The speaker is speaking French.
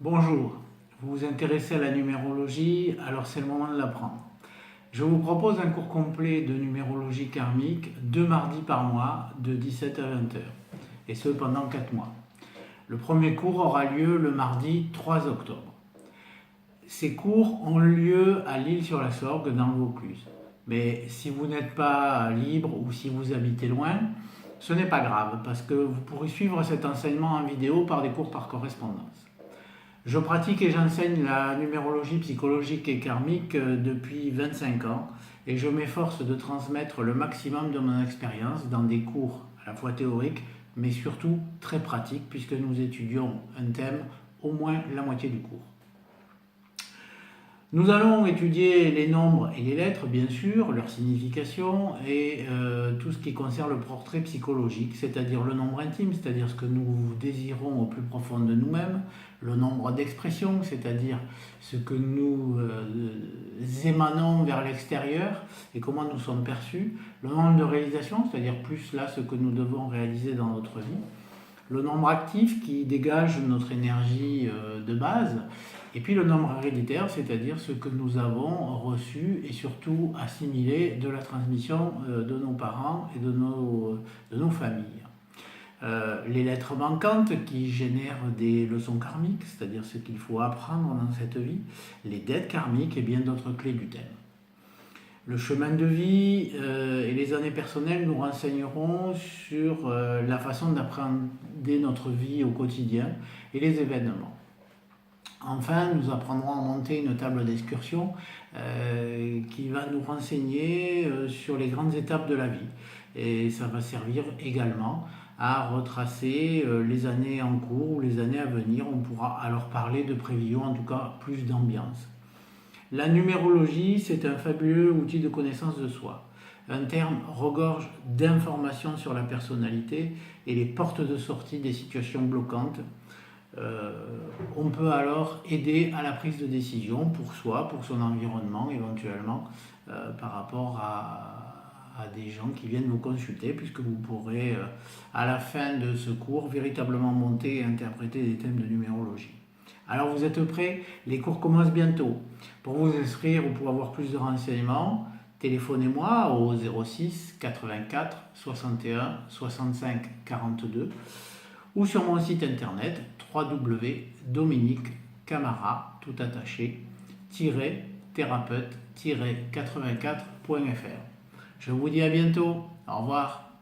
Bonjour, vous vous intéressez à la numérologie, alors c'est le moment de l'apprendre. Je vous propose un cours complet de numérologie karmique 2 mardis par mois de 17 à 20 heures, et ce pendant 4 mois. Le premier cours aura lieu le mardi 3 octobre. Ces cours ont lieu à l'Isle-sur-la-Sorgue dans le Vaucluse. Mais si vous n'êtes pas libre ou si vous habitez loin, ce n'est pas grave parce que vous pourrez suivre cet enseignement en vidéo par des cours par correspondance. Je pratique et j'enseigne la numérologie psychologique et karmique depuis 25 ans et je m'efforce de transmettre le maximum de mon expérience dans des cours à la fois théoriques mais surtout très pratiques puisque nous étudions un thème au moins la moitié du cours. Nous allons étudier les nombres et les lettres, bien sûr, leur signification et tout ce qui concerne le portrait psychologique, c'est-à-dire le nombre intime, c'est-à-dire ce que nous désirons au plus profond de nous-mêmes, le nombre d'expressions, c'est-à-dire ce que nous émanons vers l'extérieur et comment nous sommes perçus, le nombre de réalisations, c'est-à-dire plus là ce que nous devons réaliser dans notre vie, le nombre actif qui dégage notre énergie de base, et puis le nombre héréditaire, c'est-à-dire ce que nous avons reçu et surtout assimilé de la transmission de nos parents et de nos familles. Les lettres manquantes qui génèrent des leçons karmiques, c'est-à-dire ce qu'il faut apprendre dans cette vie, les dettes karmiques et bien d'autres clés du thème. Le chemin de vie et les années personnelles nous renseigneront sur la façon d'appréhender notre vie au quotidien et les événements. Enfin, nous apprendrons à monter une table d'excursion qui va nous renseigner sur les grandes étapes de la vie. Et ça va servir également à retracer les années en cours ou les années à venir. On pourra alors parler de prévision, en tout cas plus d'ambiance. La numérologie, c'est un fabuleux outil de connaissance de soi. Un terme regorge d'informations sur la personnalité et les portes de sortie des situations bloquantes. On peut alors aider à la prise de décision pour soi, pour son environnement éventuellement, par rapport à des gens qui viennent vous consulter, puisque vous pourrez à la fin de ce cours véritablement monter et interpréter des thèmes de numérologie. Alors vous êtes prêts? Les cours commencent bientôt. Pour vous inscrire ou pour avoir plus de renseignements, téléphonez-moi au 06 84 61 65 42 ou sur mon site internet www.dominiquecamara, tout attaché, thérapeute-84.fr. Je vous dis à bientôt. Au revoir.